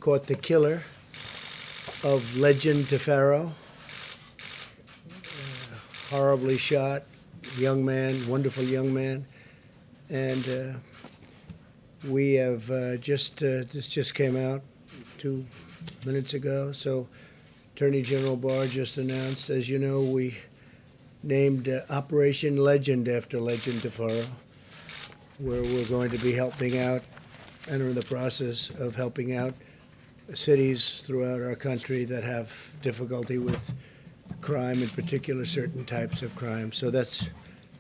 caught the killer of Legend Tafaro, horribly shot, young man, wonderful young man. And we have this just came out 2 minutes ago. So Attorney General Barr just announced, as you know, we named Operation Legend after Legend Tafaro, where we're going to be helping out and are in the process of helping out cities throughout our country that have difficulty with crime, in particular certain types of crime. So that's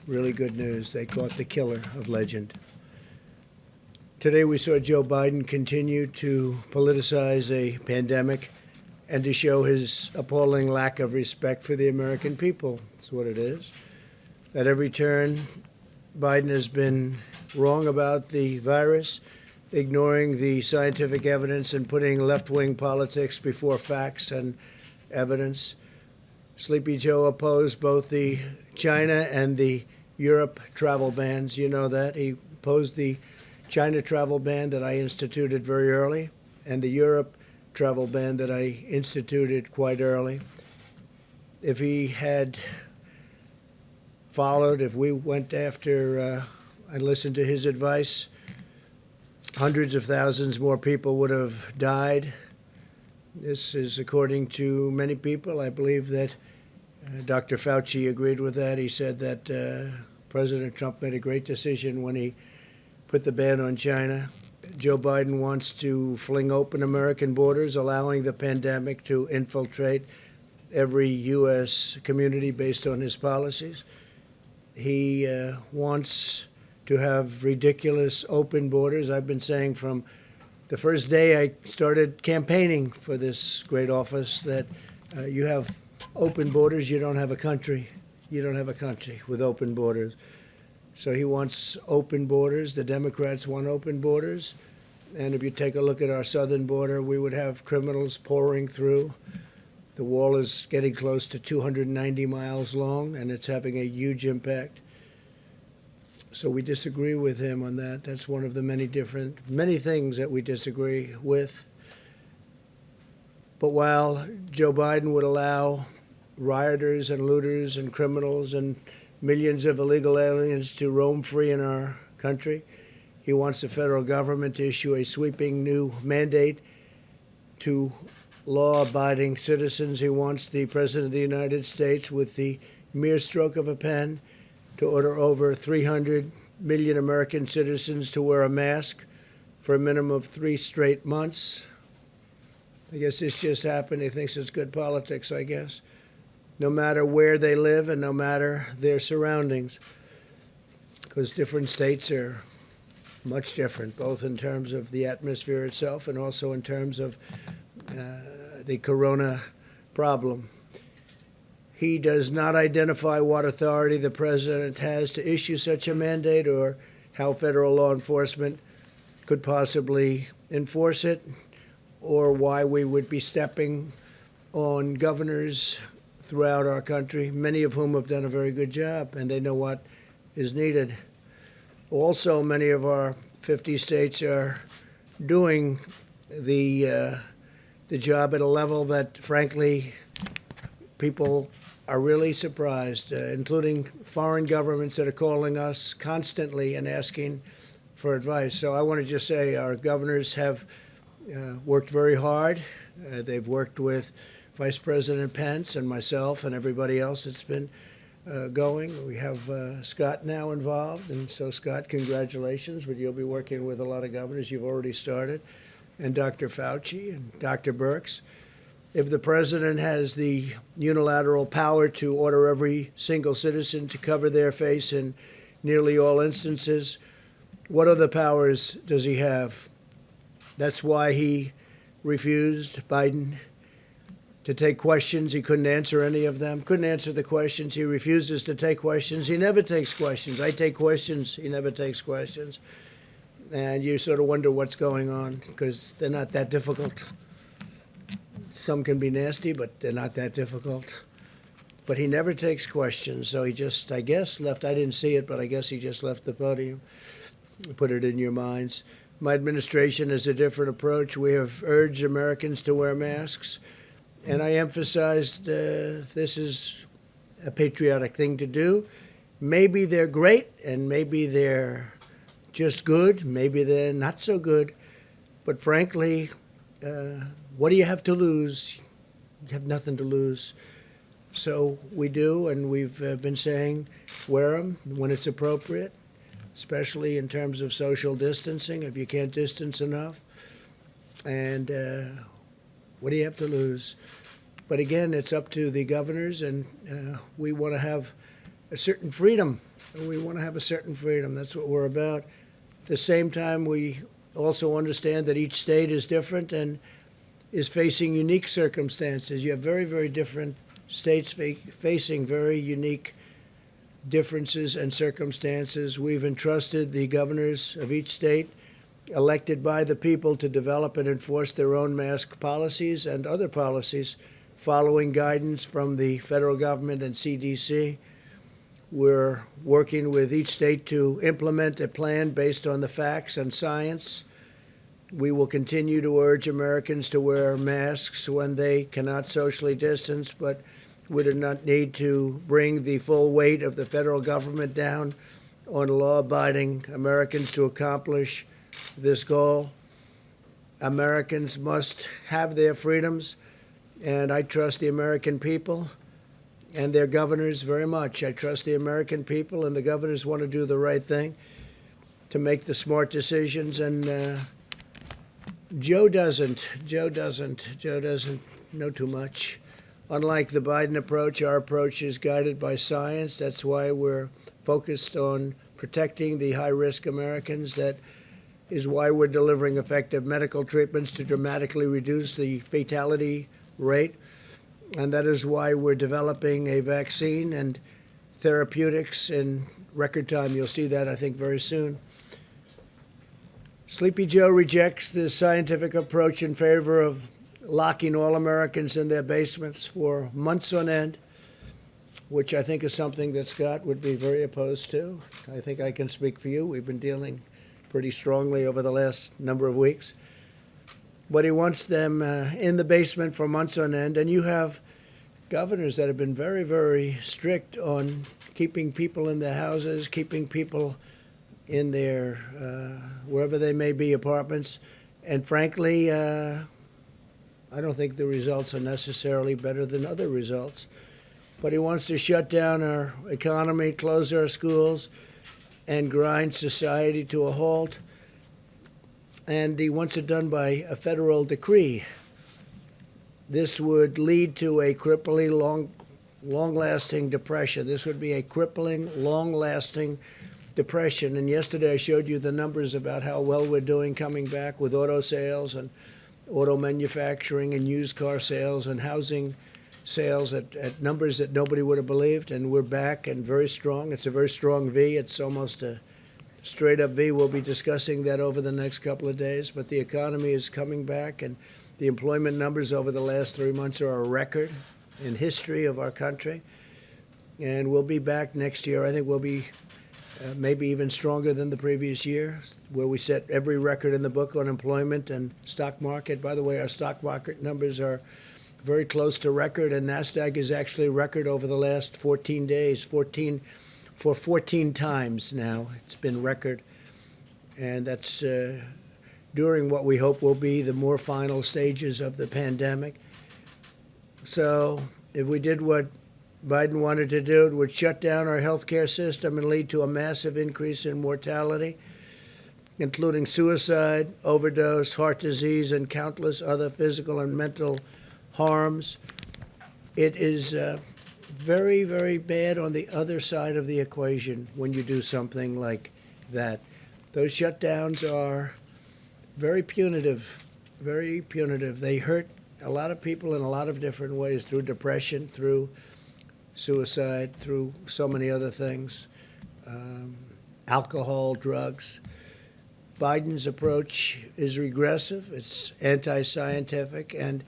really good news. They caught the killer of Legend. Today we saw Joe Biden continue to politicize a pandemic and to show his appalling lack of respect for the American people. That's what it is. At every turn, Biden has been wrong about the virus, ignoring the scientific evidence and putting left-wing politics before facts and evidence. Sleepy Joe opposed both the China and the Europe travel bans. You know that. He opposed the China travel ban that I instituted very early and the Europe travel ban that I instituted quite early. If he had followed, if we went after and listened to his advice, hundreds of thousands more people would have died. This is according to many people. I believe that Dr. Fauci agreed with that. He said that President Trump made a great decision when he put the ban on China. Joe Biden wants to fling open American borders, allowing the pandemic to infiltrate every U.S. community based on his policies. He wants to have ridiculous open borders. I've been saying from the first day I started campaigning for this great office that you have open borders, you don't have a country. You don't have a country with open borders. So he wants open borders. The Democrats want open borders. And if you take a look at our southern border, we would have criminals pouring through. The wall is getting close to 290 miles long, and it's having a huge impact. So we disagree with him on that. That's one of the many things that we disagree with. But while Joe Biden would allow rioters and looters and criminals and millions of illegal aliens to roam free in our country, he wants the federal government to issue a sweeping new mandate to law-abiding citizens. He wants the President of the United States, with the mere stroke of a pen, to order over 300 million American citizens to wear a mask for a minimum of 3 straight months. I guess this just happened. He thinks it's good politics, I guess. No matter where they live and no matter their surroundings, because different states are much different, both in terms of the atmosphere itself and also in terms of the corona problem. He does not identify what authority the president has to issue such a mandate or how federal law enforcement could possibly enforce it, or why we would be stepping on governors throughout our country, many of whom have done a very good job, and they know what is needed. Also, many of our 50 states are doing the job at a level that, frankly, people are really surprised, including foreign governments that are calling us constantly and asking for advice. So I want to just say our governors have worked very hard. They've worked with Vice President Pence and myself and everybody else that's been going. We have Scott now involved, and so Scott, congratulations, but you'll be working with a lot of governors. You've already started, and Dr. Fauci and Dr. Birx. If the president has the unilateral power to order every single citizen to cover their face in nearly all instances, what other powers does he have? That's why he refused, Biden, to take questions. He couldn't answer any of them, couldn't answer the questions. He refuses to take questions. He never takes questions. I take questions. He never takes questions. And you sort of wonder what's going on, because they're not that difficult. Some can be nasty, but they're not that difficult. But he never takes questions. So he just, I guess, left. I didn't see it, but I guess he just left the podium. Put it in your minds. My administration has a different approach. We have urged Americans to wear masks, and I emphasized this is a patriotic thing to do. Maybe they're great, and maybe they're just good, maybe they're not so good, but frankly, what do you have to lose? You have nothing to lose. So we do, and we've been saying wear them when it's appropriate, especially in terms of social distancing, if you can't distance enough. And what do you have to lose? But again, it's up to the governors, and we want to have a certain freedom. We want to have a certain freedom. That's what we're about. At the same time, we also understand that each state is different and is facing unique circumstances. You have very, very different states facing very unique differences and circumstances. We've entrusted the governors of each state, elected by the people, to develop and enforce their own mask policies and other policies following guidance from the federal government and CDC. We're working with each state to implement a plan based on the facts and science. We will continue to urge Americans to wear masks when they cannot socially distance, but we do not need to bring the full weight of the federal government down on law-abiding Americans to accomplish this goal. Americans must have their freedoms, and I trust the American people and their governors very much. I trust the American people, and the governors want to do the right thing to make the smart decisions, and Joe doesn't know too much. Unlike the Biden approach, our approach is guided by science. That's why we're focused on protecting the high-risk Americans. That is why we're delivering effective medical treatments to dramatically reduce the fatality rate. And that is why we're developing a vaccine and therapeutics in record time. You'll see that, I think, very soon. Sleepy Joe rejects the scientific approach in favor of locking all Americans in their basements for months on end, which I think is something that Scott would be very opposed to. I think I can speak for you. We've been dealing pretty strongly over the last number of weeks. But he wants them in the basement for months on end. And you have governors that have been very, very strict on keeping people in their houses, keeping people in their, wherever they may be, apartments. And frankly, I don't think the results are necessarily better than other results. But he wants to shut down our economy, close our schools, and grind society to a halt. And he wants it done by a federal decree. This would lead to a crippling, long-lasting depression. This would be a crippling, long-lasting depression. And yesterday I showed you the numbers about how well we're doing coming back with auto sales and auto manufacturing and used car sales and housing sales at numbers that nobody would have believed. And we're back and very strong. It's a very strong V. It's almost a straight up V. We'll be discussing that over the next couple of days. But the economy is coming back, and the employment numbers over the last 3 months are a record in history of our country. And we'll be back next year. I think we'll be maybe even stronger than the previous year, where we set every record in the book on employment and stock market. By the way, our stock market numbers are very close to record, and NASDAQ is actually record over the last 14 days, 14 times now. It's been record, and that's during what we hope will be the more final stages of the pandemic. So if we did what Biden wanted to do, it would shut down our healthcare system and lead to a massive increase in mortality, including suicide, overdose, heart disease, and countless other physical and mental harms. It is very, very bad on the other side of the equation when you do something like that. Those shutdowns are very punitive, very punitive. They hurt a lot of people in a lot of different ways, through depression, through suicide, through so many other things, alcohol, drugs. Biden's approach is regressive, it's anti-scientific, and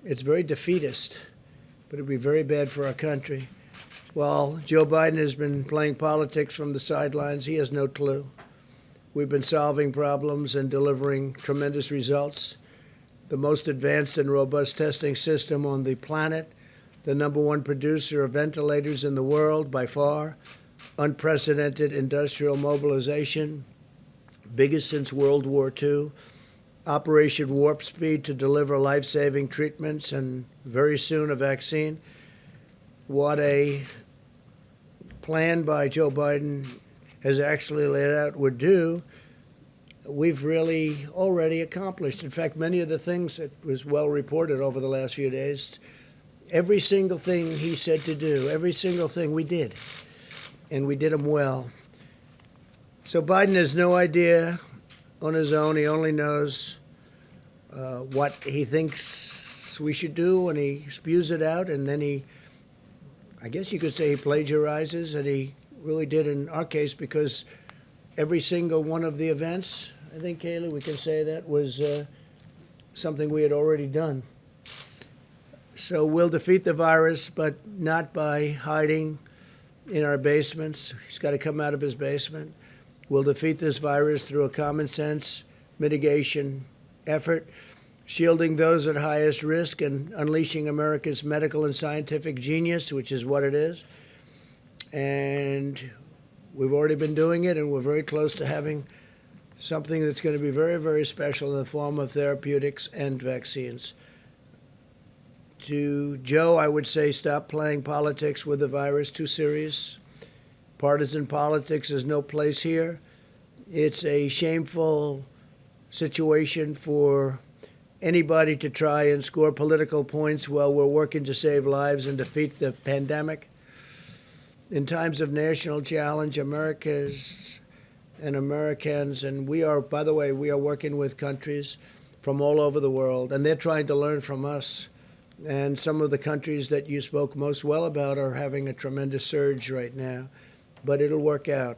it's very defeatist, but it'd be very bad for our country. While Joe Biden has been playing politics from the sidelines, he has no clue. We've been solving problems and delivering tremendous results. The most advanced and robust testing system on the planet, the number one producer of ventilators in the world by far, unprecedented industrial mobilization, biggest since World War II, Operation Warp Speed to deliver life-saving treatments and very soon a vaccine. What a plan by Joe Biden has actually laid out would do, we've really already accomplished. In fact, many of the things that was well reported over the last few days, every single thing he said to do, every single thing we did, and we did them well. So Biden has no idea on his own. He only knows what he thinks we should do, and he spews it out, and then I guess you could say he plagiarizes, and he really did in our case, because every single one of the events, I think, Kayleigh, we can say that was something we had already done. So we'll defeat the virus, but not by hiding in our basements. He's got to come out of his basement. We'll defeat this virus through a common sense mitigation effort, shielding those at highest risk and unleashing America's medical and scientific genius, which is what it is. And we've already been doing it, and we're very close to having something that's going to be very, very special in the form of therapeutics and vaccines. To Joe, I would say stop playing politics with the virus, too serious. Partisan politics has no place here. It's a shameful situation for anybody to try and score political points while we're working to save lives and defeat the pandemic. In times of national challenge, Americans, and we are, by the way, we are working with countries from all over the world, and they're trying to learn from us. And some of the countries that you spoke most well about are having a tremendous surge right now, but it'll work out.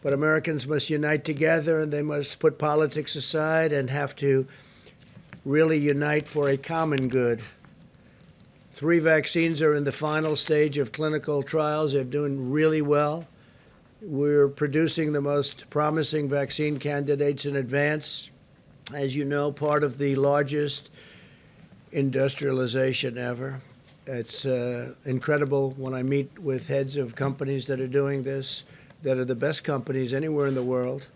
But Americans must unite together, and they must put politics aside and have to really unite for a common good. 3 vaccines are in the final stage of clinical trials. They're doing really well. We're producing the most promising vaccine candidates in advance. As you know, part of the largest industrialization ever. It's incredible when I meet with heads of companies that are doing this, that are the best companies anywhere in the world.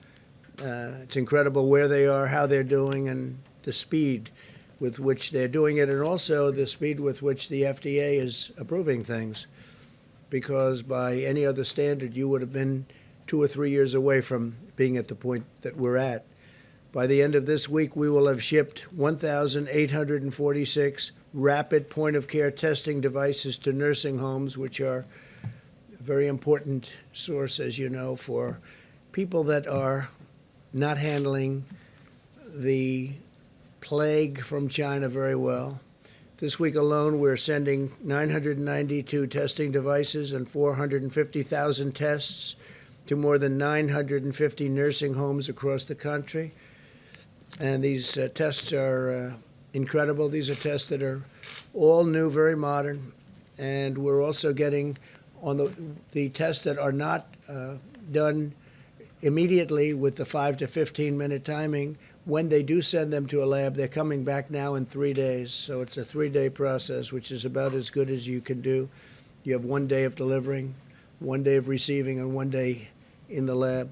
It's incredible where they are, how they're doing, and the speed with which they're doing it, and also the speed with which the FDA is approving things. Because by any other standard, you would have been 2 or 3 years away from being at the point that we're at. By the end of this week, we will have shipped 1,846 rapid point-of-care testing devices to nursing homes, which are a very important source, as you know, for people that are not handling the plague from China very well. This week alone, we're sending 992 testing devices and 450,000 tests to more than 950 nursing homes across the country. And these tests are incredible. These are tests that are all new, very modern. And we're also getting on the tests that are not done immediately with the 5 to 15-minute timing. When they do send them to a lab, they're coming back now in 3 days. So it's a 3-day process, which is about as good as you can do. You have 1 day of delivering, 1 day of receiving, and 1 day in the lab.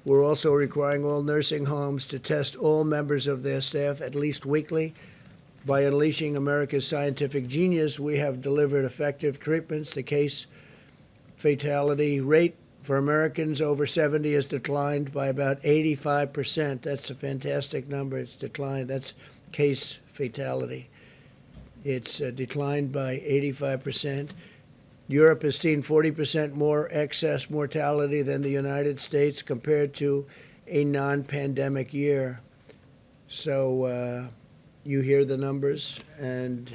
We're also requiring all nursing homes to test all members of their staff at least weekly. By unleashing America's scientific genius, we have delivered effective treatments. The case fatality rate for Americans over 70 has declined by about 85%. That's a fantastic number. It's declined. That's case fatality. It's declined by 85%. Europe has seen 40% more excess mortality than the United States compared to a non-pandemic year. So you hear the numbers, and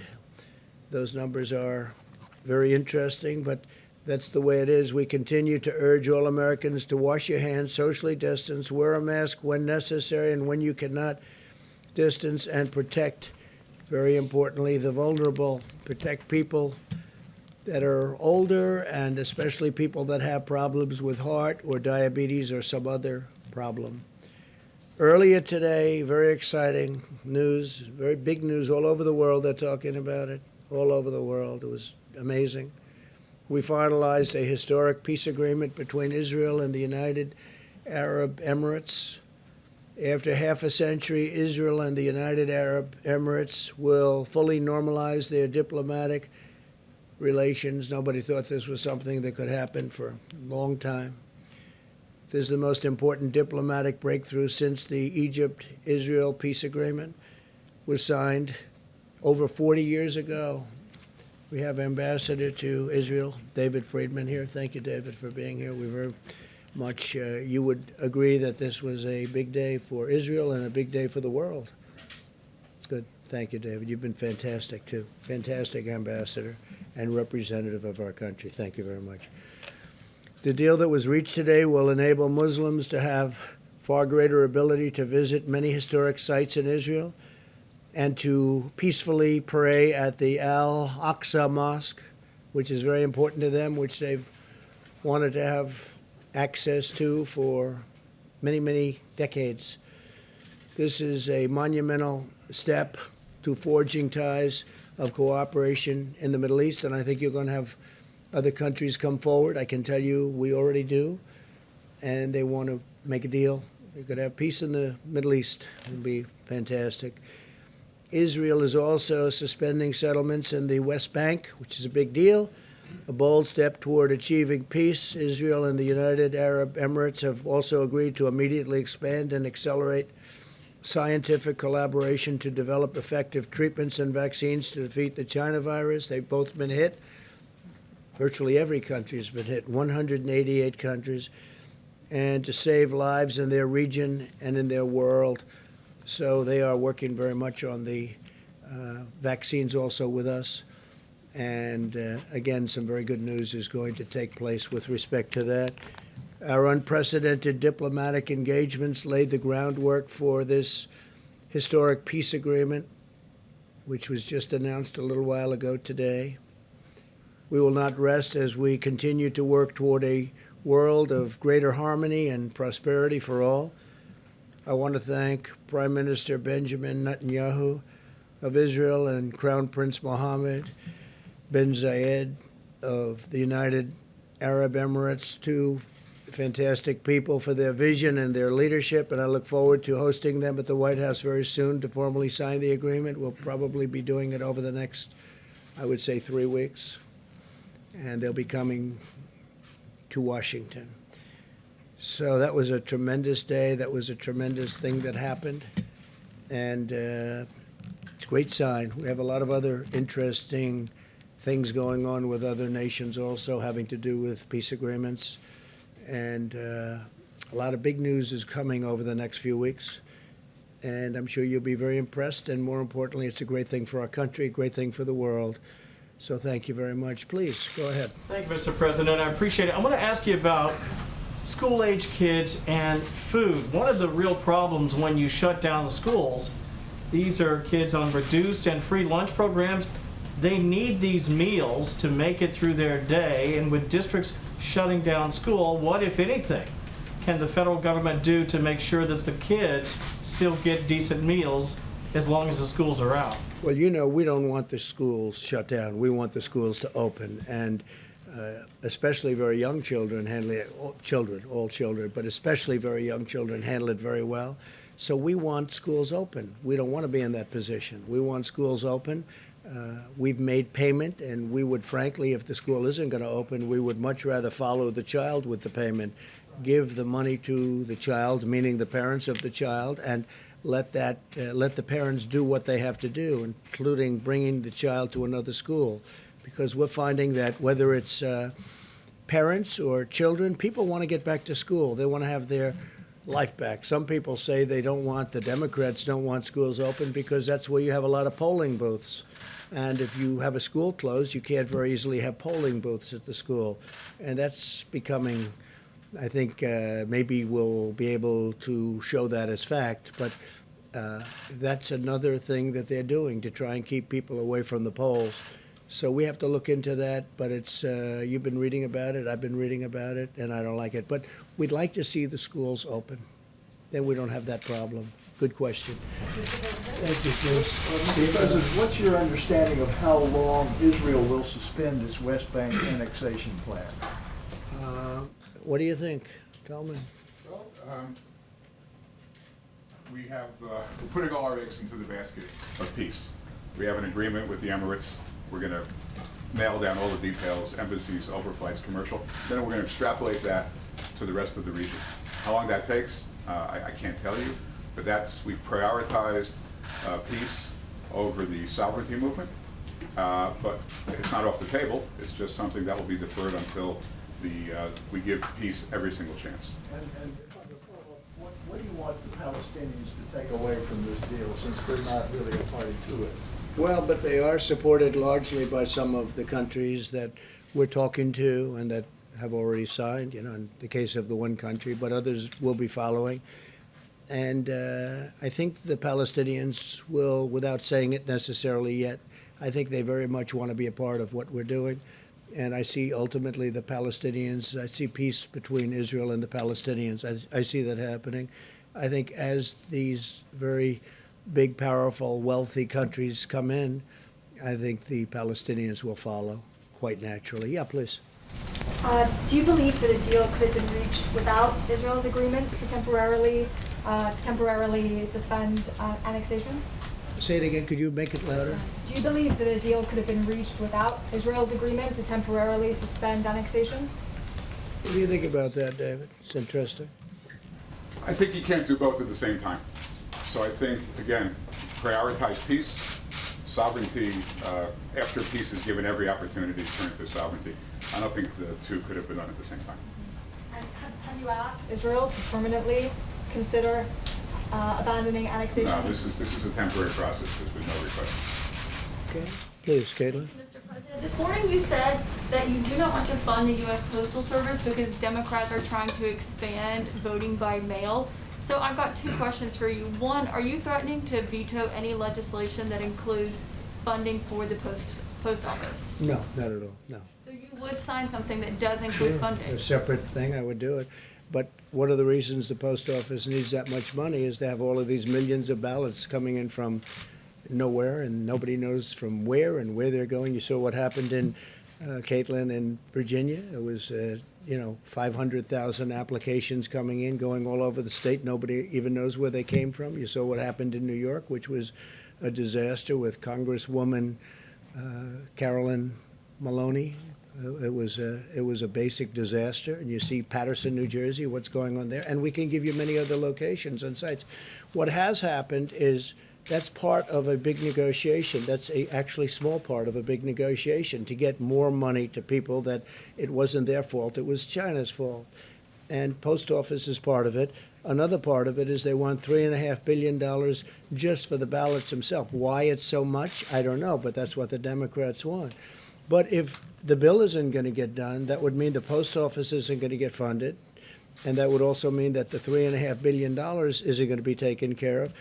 those numbers are very interesting, but that's the way it is. We continue to urge all Americans to wash your hands, socially distance, wear a mask when necessary, and when you cannot, distance and protect, very importantly, the vulnerable. Protect people that are older, and especially people that have problems with heart or diabetes or some other problem. Earlier today, very exciting news, very big news all over the world. They're talking about it all over the world. It was amazing. We finalized a historic peace agreement between Israel and the United Arab Emirates. After half a century, Israel and the United Arab Emirates will fully normalize their diplomatic relations. Nobody thought this was something that could happen for a long time. This is the most important diplomatic breakthrough since the Egypt-Israel peace agreement was signed over 40 years ago. We have Ambassador to Israel, David Friedman, here. Thank you, David, for being here. We very much, you would agree that this was a big day for Israel and a big day for the world. Good. Thank you, David. You've been fantastic, too. Fantastic ambassador and representative of our country. Thank you very much. The deal that was reached today will enable Muslims to have far greater ability to visit many historic sites in Israel and to peacefully pray at the Al-Aqsa Mosque, which is very important to them, which they've wanted to have access to for many, many decades. This is a monumental step to forging ties of cooperation in the Middle East, and I think you're going to have other countries come forward. I can tell you we already do, and they want to make a deal. You could have peace in the Middle East. It would be fantastic. Israel is also suspending settlements in the West Bank, which is a big deal, a bold step toward achieving peace. Israel and the United Arab Emirates have also agreed to immediately expand and accelerate scientific collaboration to develop effective treatments and vaccines to defeat the China virus. They've both been hit. Virtually every country has been hit, 188 countries, and to save lives in their region and in their world. So they are working very much on the vaccines also with us. And again, some very good news is going to take place with respect to that. Our unprecedented diplomatic engagements laid the groundwork for this historic peace agreement, which was just announced a little while ago today. We will not rest as we continue to work toward a world of greater harmony and prosperity for all. I want to thank Prime Minister Benjamin Netanyahu of Israel and Crown Prince Mohammed bin Zayed of the United Arab Emirates, two fantastic people, for their vision and their leadership, and I look forward to hosting them at the White House very soon to formally sign the agreement. We'll probably be doing it over the next, I would say, 3 weeks. And they'll be coming to Washington. So that was a tremendous day. That was a tremendous thing that happened. And it's a great sign. We have a lot of other interesting things going on with other nations also having to do with peace agreements. And a lot of big news is coming over the next few weeks. And I'm sure you'll be very impressed. And more importantly, it's a great thing for our country, a great thing for the world. So thank you very much. Please, go ahead. Thank you, Mr. President. I appreciate it. I want to ask you about school-age kids and food. One of the real problems when you shut down the schools, these are kids on reduced and free lunch programs. They need these meals to make it through their day, and with districts shutting down school, what, if anything, can the federal government do to make sure that the kids still get decent meals as long as the schools are out? Well, you know, we don't want the schools shut down. We want the schools to open, and especially very young children handle it, all children, but especially very young children handle it very well. So we want schools open. We don't want to be in that position. We want schools open. We've made payment, and we would, frankly, if the school isn't going to open, we would much rather follow the child with the payment, give the money to the child, meaning the parents of the child, and let the parents do what they have to do, including bringing the child to another school, because we're finding that whether it's parents or children, people want to get back to school. They want to have their life back. Some people say the Democrats don't want schools open because that's where you have a lot of polling booths. And if you have a school closed, you can't very easily have polling booths at the school. And that's becoming, I think maybe we'll be able to show that as fact, but that's another thing that they're doing to try and keep people away from the polls. So we have to look into that, but it's you've been reading about it, I've been reading about it, and I don't like it. But we'd like to see the schools open. then we don't have that problem. Good question. Thank you, Mr. Bruce. President, what's your understanding of how long Israel will suspend its West Bank annexation plan? What do you think? Tell me. Well, we're putting all our eggs into the basket of peace. We have an agreement with the Emirates. We're going to nail down all the details, embassies, overflights, commercial. Then we're going to extrapolate that to the rest of the region. How long that takes, I can't tell you, but we've prioritized peace over the sovereignty movement. But it's not off the table. It's just something that will be deferred until we give peace every single chance. And if I could follow up, what do you want the Palestinians to take away from this deal, since they're not really a party to it? Well, but they are supported largely by some of the countries that we're talking to and that have already signed, in the case of the one country, but others will be following. And I think the Palestinians will, without saying it necessarily yet, I think they very much want to be a part of what we're doing. And I see ultimately the Palestinians, I see peace between Israel and the Palestinians. I see that happening. I think as these very big, powerful, wealthy countries come in, I think the Palestinians will follow quite naturally. Yeah, please. Do you believe that a deal could have been reached without Israel's agreement to temporarily suspend annexation? Say it again. Could you make it louder? Do you believe that a deal could have been reached without Israel's agreement to temporarily suspend annexation? What do you think about that, David? It's interesting. I think you can't do both at the same time. So I think, again, prioritize peace, sovereignty, after peace is given every opportunity to turn to sovereignty. I don't think the two could have been done at the same time. And have you asked Israel to permanently consider abandoning annexation? No, this is a temporary process. There's been no request. Okay. Please, Caitlin. Mr. President, this morning you said that you do not want to fund the U.S. Postal Service because Democrats are trying to expand voting by mail. So I've got two questions for you. One, are you threatening to veto any legislation that includes funding for the post office? No, not at all. No. So you would sign something that does include funding? A separate thing, I would do it. But one of the reasons the post office needs that much money is to have all of these millions of ballots coming in from nowhere, and nobody knows from where and where they're going. You saw what happened in Caitlin in Virginia. It was 500,000 applications coming in, going all over the state. Nobody even knows where they came from. You saw what happened in New York, which was a disaster with Congresswoman Carolyn Maloney. It was a basic disaster. And you see Paterson, New Jersey, what's going on there. And we can give you many other locations and sites. What has happened is that's part of a big negotiation. That's actually small part of a big negotiation to get more money to people that it wasn't their fault. It was China's fault. And post office is part of it. Another part of it is they want $3.5 billion just for the ballots themselves. Why it's so much, I don't know, but that's what the Democrats want. But if the bill isn't going to get done, that would mean the post office isn't going to get funded. And that would also mean that the $3.5 billion isn't going to be taken care of.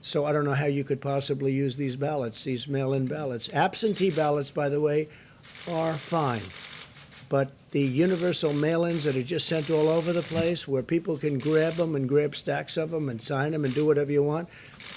So I don't know how you could possibly use these ballots, these mail-in ballots. Absentee ballots, by the way, are fine. But the universal mail-ins that are just sent all over the place, where people can grab them and grab stacks of them and sign them and do whatever you want,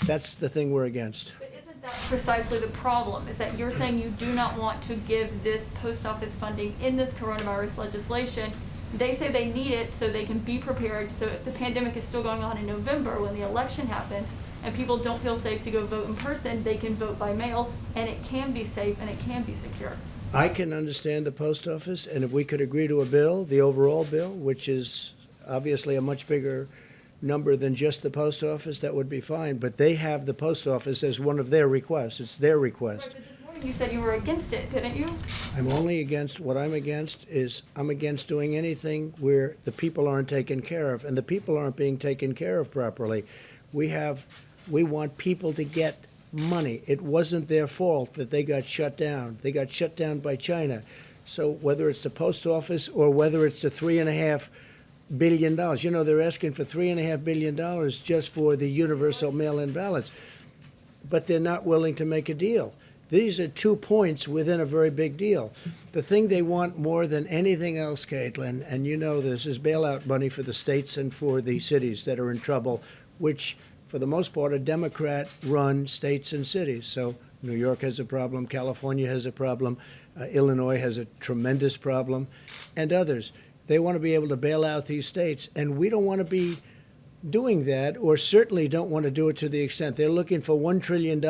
that's the thing we're against. But isn't that precisely the problem, is that you're saying you do not want to give this post office funding in this coronavirus legislation? They say they need it so they can be prepared. So if the pandemic is still going on in November when the election happens and people don't feel safe to go vote in person, they can vote by mail, and it can be safe and it can be secure. I can understand the post office, and if we could agree to a bill, the overall bill, which is obviously a much bigger number than just the post office, that would be fine. But they have the post office as one of their requests. It's their request. Right, but this morning you said you were against it, didn't you? I'm only against, what I'm against is I'm against doing anything where the people aren't taken care of, and the people aren't being taken care of properly. We want people to get money. It wasn't their fault that they got shut down. They got shut down by China. So whether it's the post office or whether it's the $3.5 billion, they're asking for $3.5 billion just for the universal mail-in ballots. But they're not willing to make a deal. These are 2 points within a very big deal. The thing they want more than anything else, Caitlin, and you know this, is bailout money for the states and for the cities that are in trouble, which, for the most part, are Democrat-run states and cities. So New York has a problem, California has a problem, Illinois has a tremendous problem, and others. They want to be able to bail out these states, and we don't want to be doing that, or certainly don't want to do it to the extent they're looking for $1 trillion.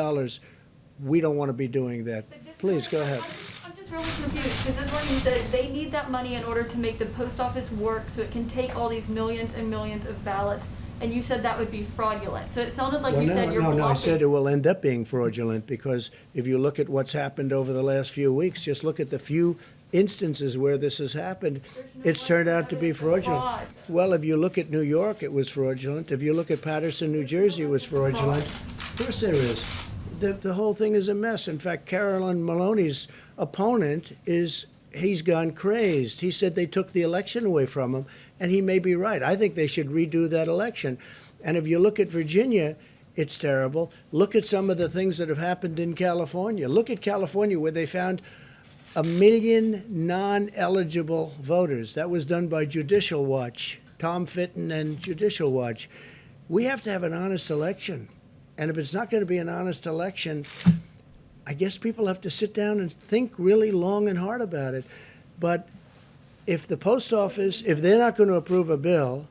We don't want to be doing that. But this Please, go morning- ahead. I'm just really confused, because this morning you said they need that money in order to make the post office work so it can take all these millions and millions of ballots, and you said that would be fraudulent. So it sounded like you said you're No, blocking. I said it will end up being fraudulent, because if you look at what's happened over the last few weeks, just look at the few instances where this has happened, There's no it's turned out to be evidence of fraudulent. fraud. Well, if you look at New York, it was fraudulent. If you look at Patterson, New Jersey, it was fraudulent. Of course there is. The whole thing is a mess. In fact, Carolyn Maloney's opponent he's gone crazed. He said they took the election away from him, and he may be right. I think they should redo that election. And if you look at Virginia, it's terrible. Look at some of the things that have happened in California. Look at California, where they found 1 million non-eligible voters. That was done by Judicial Watch, Tom Fitton and Judicial Watch. We have to have an honest election. And if it's not going to be an honest election, I guess people have to sit down and think really long and hard about it. But if the post office, if they're not going to approve a bill,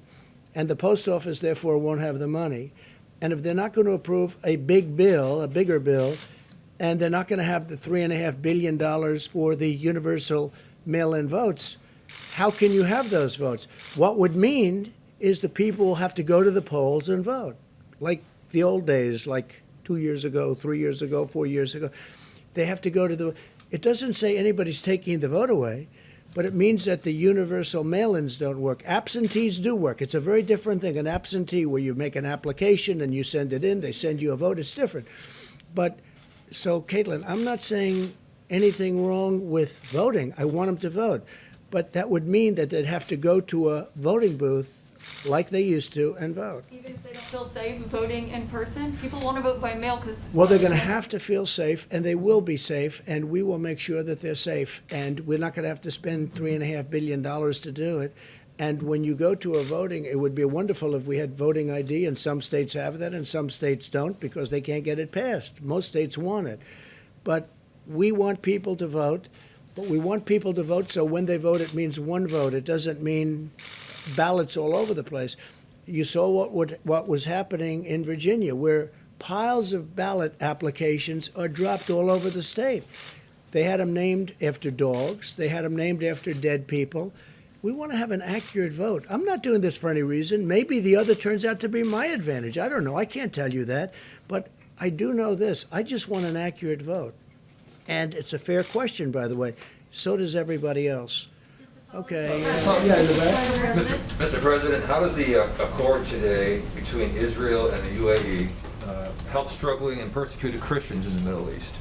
and the post office therefore won't have the money, and if they're not going to approve a big bill, a bigger bill, and they're not going to have the $3.5 billion for the universal mail-in votes, how can you have those votes? What would mean is the people will have to go to the polls and vote, like the old days, like 2 years ago, 3 years ago, 4 years ago. They have to go to the. It doesn't say anybody's taking the vote away, but it means that the universal mail-ins don't work. Absentees do work. It's a very different thing. An absentee, where you make an application and you send it in, they send you a vote, it's different. But so, Caitlin, I'm not saying anything wrong with voting. I want them to vote. But that would mean that they'd have to go to a voting booth like they used to and vote. Even if they don't feel safe voting in person, people want to vote by mail because. Well, they're going to have to feel safe, and they will be safe, and we will make sure that they're safe. And we're not going to have to spend $3.5 billion to do it. And when you go to a voting, it would be wonderful if we had voting ID, and some states have that and some states don't because they can't get it passed. Most states want it. But we want people to vote, but we want people to vote so when they vote, it means one vote. It doesn't mean ballots all over the place. You saw what was happening in Virginia, where piles of ballot applications are dropped all over the state. They had them named after dogs. They had them named after dead people. We want to have an accurate vote. I'm not doing this for any reason. Maybe the other turns out to be my advantage. I don't know. I can't tell you that. But I do know this. I just want an accurate vote. And it's a fair question, by the way. So does everybody else. Okay. Yeah, in the back. Mr. President, how does the accord today between Israel and the UAE help struggling and persecuted Christians in the Middle East?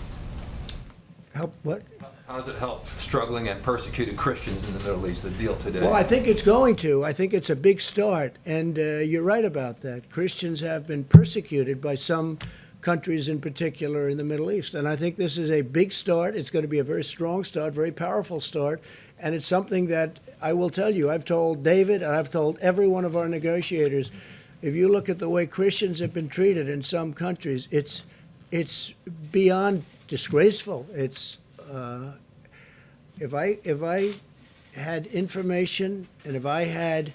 Help what? How does it help struggling and persecuted Christians in the Middle East, the deal today? Well, I think it's going to. I think it's a big start. And you're right about that. Christians have been persecuted by some countries in particular in the Middle East. And I think this is a big start. It's going to be a very strong start, very powerful start. And it's something that I will tell you, I've told David and I've told every one of our negotiators, if you look at the way Christians have been treated in some countries, it's beyond disgraceful. It's if I had information and if I had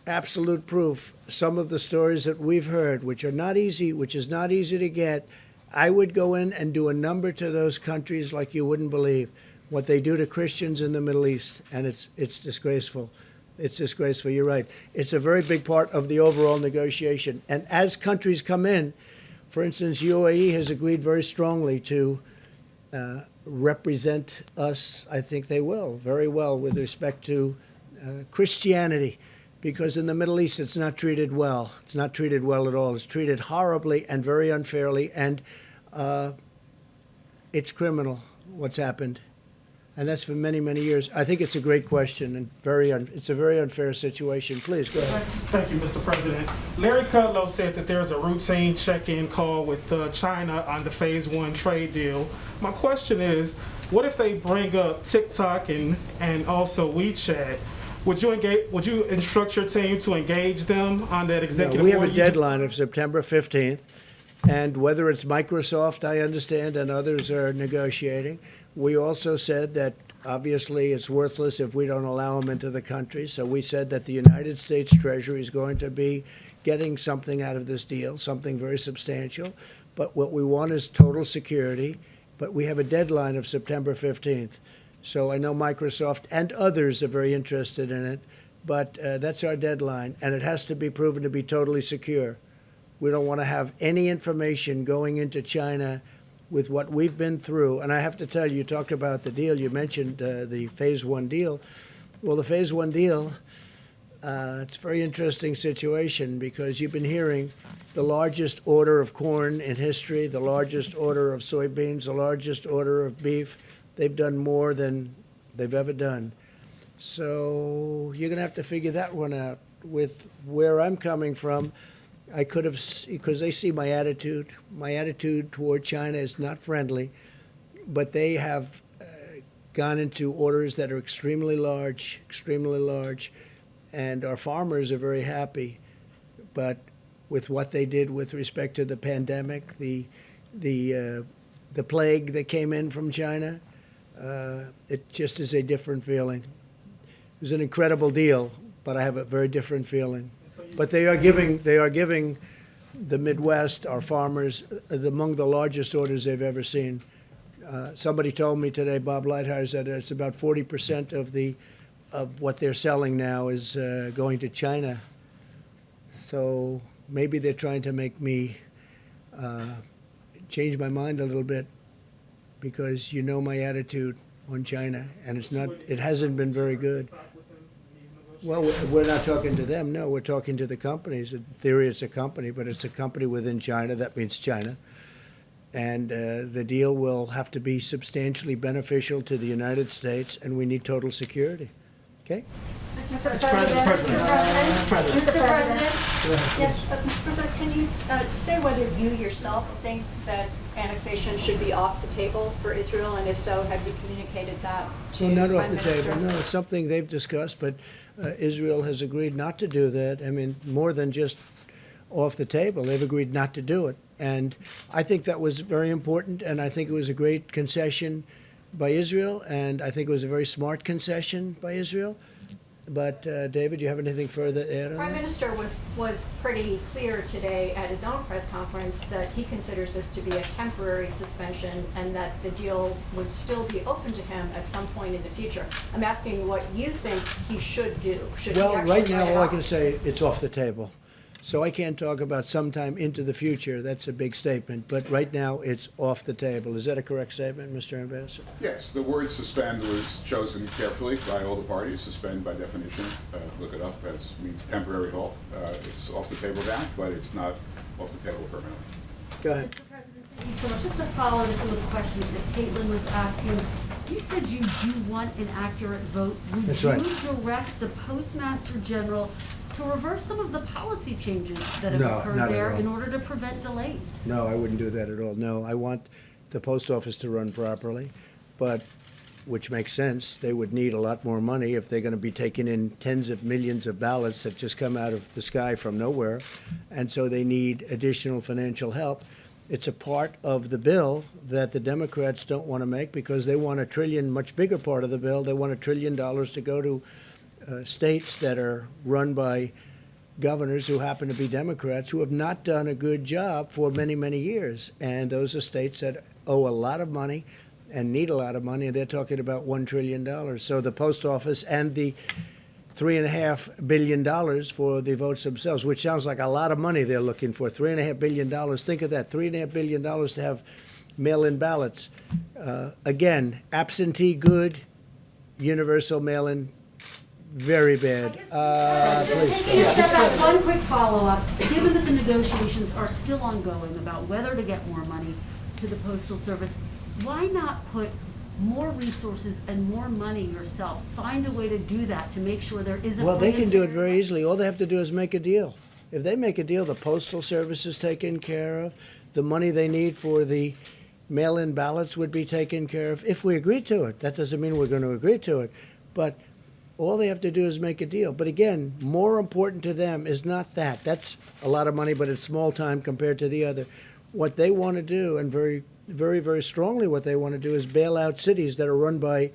absolute proof, some of the stories that we've heard, which is not easy to get, I would go in and do a number to those countries like you wouldn't believe what they do to Christians in the Middle East, and it's disgraceful. It's disgraceful. You're right. It's a very big part of the overall negotiation. And as countries come in, for instance, UAE has agreed very strongly to represent us. I think they will very well with respect to Christianity, because in the Middle East it's not treated well. It's not treated well at all. It's treated horribly and very unfairly, and it's criminal what's happened. And that's for many, many years. I think it's a great question and it's a very unfair situation. Please, go ahead. Thank you, Mr. President. Larry Kudlow said that there's a routine check-in call with China on the Phase 1 trade deal. My question is, what if they bring up TikTok and also WeChat? Would you instruct your team to engage them on that executive We have a order you just- deadline of September 15th, and whether it's Microsoft, I understand, and others are negotiating. We also said that obviously it's worthless if we don't allow them into the country. So we said that the United States Treasury is going to be getting something out of this deal, something very substantial. But what we want is total security. But we have a deadline of September 15th. So I know Microsoft and others are very interested in it. But that's our deadline. And it has to be proven to be totally secure. We don't want to have any information going into China with what we've been through. And I have to tell you, you talked about the deal. You mentioned the Phase 1 deal. Well, the Phase 1 deal, it's a very interesting situation because you've been hearing the largest order of corn in history, the largest order of soybeans, the largest order of beef. They've done more than they've ever done. So you're going to have to figure that one out. With where I'm coming from, I could have, because they see my attitude. My attitude toward China is not friendly, but they have gone into orders that are extremely large, and our farmers are very happy. But with what they did with respect to the pandemic, the plague that came in from China, it just is a different feeling. It was an incredible deal, but I have a very different feeling. But they are giving the Midwest, our farmers, among the largest orders they've ever seen. Somebody told me today, Bob Lighthart, that it's about 40% of what they're selling now is going to China. So maybe they're trying to make me change my mind a little bit, because you know my attitude on China, and it hasn't been very good. Well, we're not talking to them. No, we're talking to the companies. In theory, it's a company, but it's a company within China. That means China. And the deal will have to be substantially beneficial to the United States, and we need total security. Okay? Mr. President. Mr. President. Yes, Mr. President, can you say whether you yourself think that annexation should be off the table for Israel, and if so, have you communicated that to Well, not Prime off the Minister? table. No, it's something they've discussed, but Israel has agreed not to do that. I mean, more than just off the table. They've agreed not to do it. And I think that was very important, and I think it was a great concession by Israel, and I think it was a very smart concession by Israel. But, David, you have anything further to add on Prime that? Minister was pretty clear today at his own press conference that he considers this to be a temporary suspension and that the deal would still be open to him at some point in the future. I'm asking what you think he should do. Should he Well, actually right now, write it all I off? can say, it's off the table. So I can't talk about sometime into the future. That's a big statement. But right now, it's off the table. Is that a correct statement, Mr. Ambassador? Yes, the word suspend was chosen carefully by all the parties. Suspend, by definition, look it up, as means temporary halt. It's off the table now, but it's not off the table permanently. Go ahead. Mr. President, thank you so much. Just to follow to some of the questions that Caitlin was asking, you said you do want an accurate vote. That's Would right. you direct the Postmaster General to reverse some of the policy changes that have No, occurred not at there all. in order to prevent delays? No, I wouldn't do that at all. No, I want the post office to run properly, but, which makes sense, they would need a lot more money if they're going to be taking in tens of millions of ballots that just come out of the sky from nowhere, and so they need additional financial help. It's a part of the bill that the Democrats don't want to make because they want $1 trillion, much bigger part of the bill. They want $1 trillion to go to states that are run by governors who happen to be Democrats who have not done a good job for many, many years. And those are states that owe a lot of money and need a lot of money, and they're talking about $1 trillion. So the post office and the $3.5 billion for the votes themselves, which sounds like a lot of money they're looking for. $3.5 billion. Think of that, $3.5 billion to have mail-in ballots. Again, absentee good, universal mail-in very bad. Please. Taking a step back, one quick follow-up. Given that the negotiations are still ongoing about whether to get more money to the Postal Service, why not put more resources and more money yourself. Find a way to do that, to make sure there is a Well, free they can and do it fair very election. easily. All they have to do is make a deal. If they make a deal, the postal service is taken care of. The money they need for the mail-in ballots would be taken care of if we agree to it. That doesn't mean we're going to agree to it, but all they have to do is make a deal. But again, more important to them is not that. That's a lot of money, but it's small time compared to the other. What they want to do, and very, very, very strongly what they want to do, is bail out cities that are run by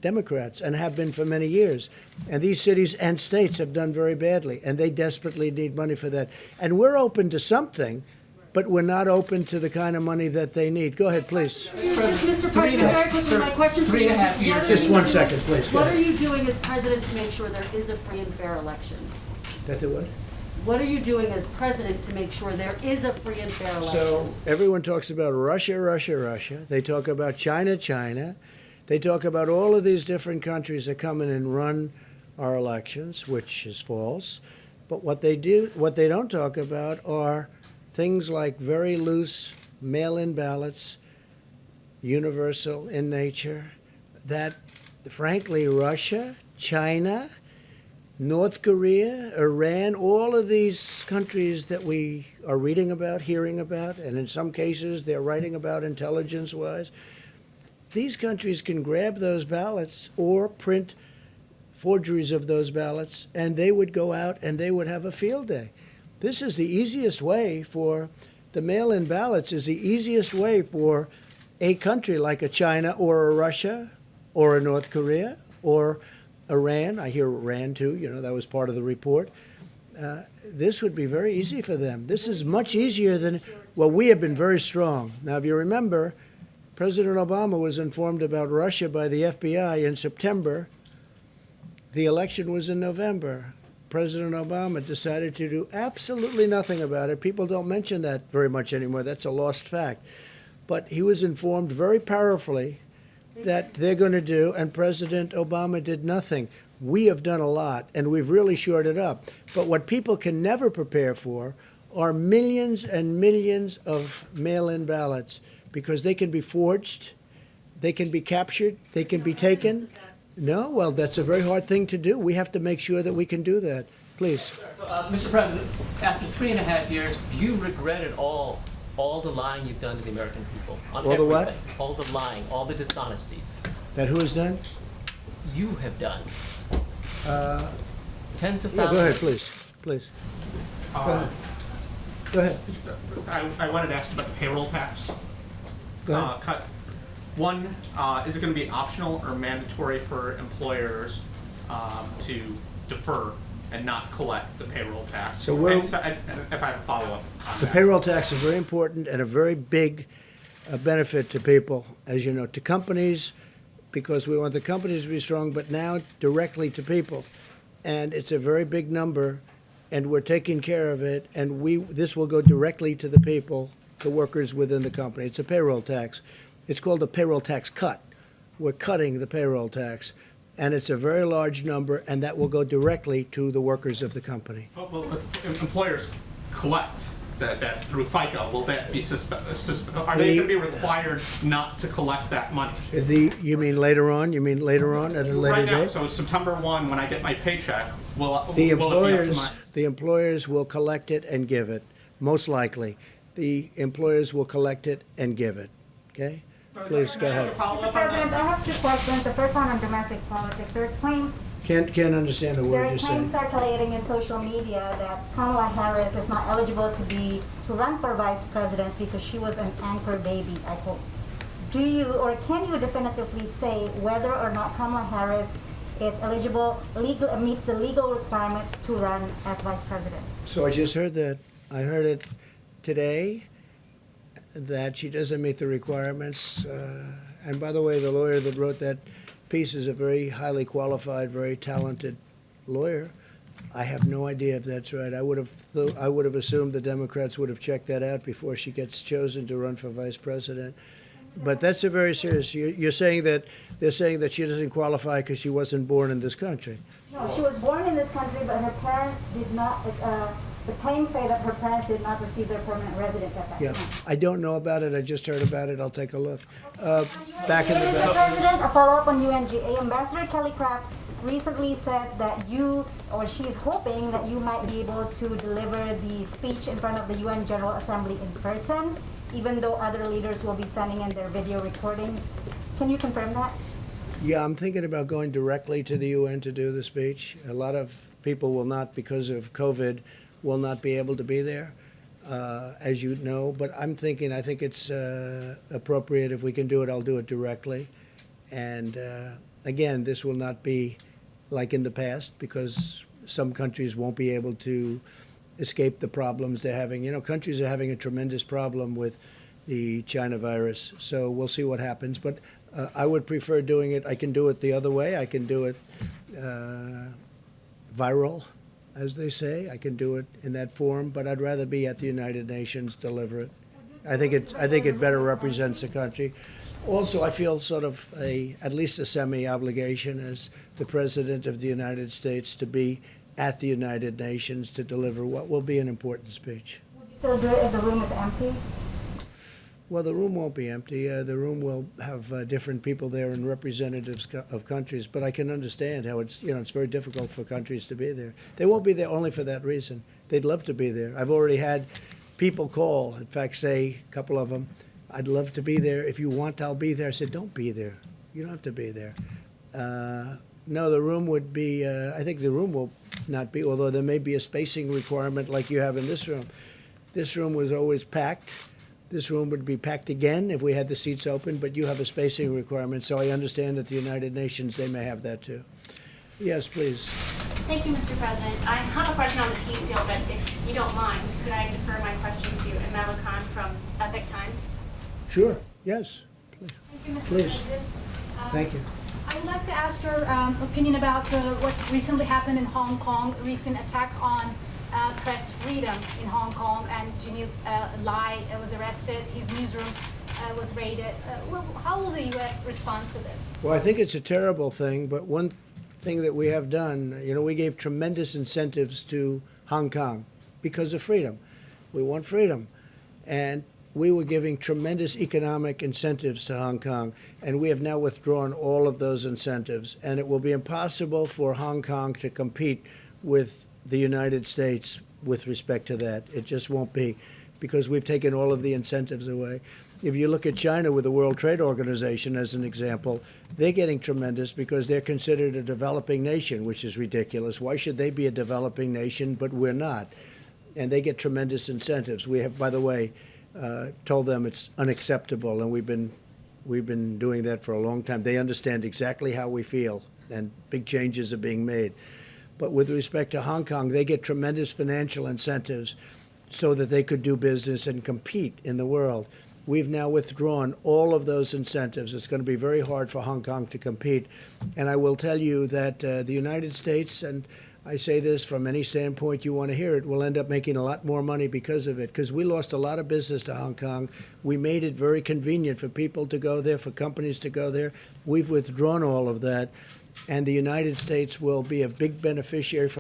Democrats and have been for many years. And these cities and states have done very badly, and they desperately need money for that. And we're open to something, but we're not open to the kind of money that they need. Go ahead, please. Mr. President, very quickly, my question for you is just what are Just you 1 doing- second, please. Go What are ahead. you doing as president to make sure there is a free and fair election? That the what? What are you doing as president to make sure there is a free and fair election? So everyone talks about Russia, Russia, Russia. They talk about China, China. They talk about all of these different countries that come in and run our elections, which is false. But what they don't talk about are things like very loose mail-in ballots, universal in nature, that frankly Russia, China, North Korea, Iran, all of these countries that we are reading about, hearing about, and in some cases they're writing about intelligence-wise, these countries can grab those ballots or print forgeries of those ballots, and they would go out and they would have a field day. This is the easiest way for the mail-in ballots is the easiest way for a country like a China or a Russia or a North Korea or Iran. I hear Iran too, that was part of the report. This would be very easy for them. This is much easier than, well, we have been very strong. Now, if you remember, President Obama was informed about Russia by the FBI in September. The election was in November. President Obama decided to do absolutely nothing about it. People don't mention that very much anymore. That's a lost fact. But he was informed very powerfully that they're going to do, and President Obama did nothing. We have done a lot, and we've really shored it up. But what people can never prepare for are millions and millions of mail-in ballots, because they can be forged, they can be captured, they can be taken. No, well, that's a very hard thing to do. We have to make sure that we can do that. Please. Mr. President, after 3.5 years, do you regret it all the lying you've done to the American people? On All the what? everything. All the lying, all the dishonesties That who has done? you have done. Tens of Yeah, thousands. go ahead, please. Please. Go ahead. Go ahead. I wanted to ask about the payroll tax Go ahead. cut. One, is it going to be optional or mandatory for employers to defer and not collect the payroll tax? So we're- and if I have a follow-up on The that. payroll tax is very important and a very big benefit to people, as you know, to companies, because we want the companies to be strong, but now directly to people. And it's a very big number, and we're taking care of it, and this will go directly to the people, the workers within the company. It's a payroll tax. It's called a payroll tax cut. We're cutting the payroll tax, and it's a very large number, and that will go directly to the workers of the company. Well, if employers collect that through FICA, will that be are they going to be required not to collect that money? You mean later on? You mean later on at a later Right now, date? so September 1, when I get my paycheck, will The it be up to my? employers will collect it and give it, most likely. The employers will collect it and give it, okay? Please, go ahead. Follow Mr. up on that? President, I have two questions. The first one on domestic politics. Can't understand a There word are you're claims saying. circulating in social media that Kamala Harris is not eligible to run for vice president because she was an anchor baby, I quote. Do you or can you definitively say whether or not Kamala Harris is eligible, meets the legal requirements to run as vice president? So I just heard that. I heard it today, that she doesn't meet the requirements. And by the way, the lawyer that wrote that piece is a very highly qualified, very talented lawyer. I have no idea if that's right. I would have assumed the Democrats would have checked that out before she gets chosen to run for vice president. But that's a very serious. You're saying that they're saying that she doesn't qualify because she wasn't born in this country. No, she was born in this country, but her parents did not The claims say that her parents did not receive their permanent residence at that Yeah, time. I don't know about it. I just heard about it. I'll take a look. Back in the Mr. back. President, a follow-up on UNGA. Ambassador Kelly Craft recently said that you, or she's hoping that you might be able to deliver the speech in front of the UN General Assembly in person, even though other leaders will be sending in their video recordings. Can you confirm that? Yeah, I'm thinking about going directly to the UN to do the speech. A lot of people will not, because of COVID, will not be able to be there, as you know. But I think it's appropriate if we can do it, I'll do it directly. And again, this will not be like in the past, because some countries won't be able to escape the problems they're having. You know, countries are having a tremendous problem with the China virus. So we'll see what happens. But I would prefer doing it. I can do it the other way. I can do it viral, as they say. I can do it in that form. But I'd rather be at the United Nations, deliver it. I think it better represents the country. Also, I feel sort of at least a semi-obligation as the President of the United States to be at the United Nations to deliver what will be an important speech. Would you still do it if the room is empty? Well, the room won't be empty. The room will have different people there and representatives of countries. But I can understand how it's very difficult for countries to be there. They won't be there only for that reason. They'd love to be there. I've already had people call, in fact, say, a couple of them, "I'd love to be there. If you want, I'll be there." I said, "Don't be there. You don't have to be there." No, the room would be, I think the room will not be, although there may be a spacing requirement like you have in this room. This room was always packed. This room would be packed again if we had the seats open, but you have a spacing requirement, so I understand at the United Nations they may have that too. Yes, please. Thank you, Mr. President. I have a question on the peace deal, but if you don't mind, could I defer my question to Amala Khan from Epic Times? Sure, yes. Thank you, Mr. Please. President. Thank you. I would like to ask your opinion about what recently happened in Hong Kong, recent attack on press freedom in Hong Kong, and Jimmy Lai was arrested, his newsroom was raided. How will the U.S. respond to this? Well, I think it's a terrible thing, but one thing that we have done, we gave tremendous incentives to Hong Kong because of freedom. We want freedom. And we were giving tremendous economic incentives to Hong Kong, and we have now withdrawn all of those incentives. And it will be impossible for Hong Kong to compete with the United States with respect to that. It just won't be, because we've taken all of the incentives away. If you look at China with the World Trade Organization as an example, they're getting tremendous because they're considered a developing nation, which is ridiculous. Why should they be a developing nation, but we're not? And they get tremendous incentives. We have, by the way, told them it's unacceptable, and we've been doing that for a long time. They understand exactly how we feel, and big changes are being made. But with respect to Hong Kong, they get tremendous financial incentives so that they could do business and compete in the world. We've now withdrawn all of those incentives. It's going to be very hard for Hong Kong to compete. And I will tell you that the United States, and I say this from any standpoint you want to hear it, will end up making a lot more money because of it, because we lost a lot of business to Hong Kong. We made it very convenient for people to go there, for companies to go there. We've withdrawn all of that, and the United States will be a big beneficiary for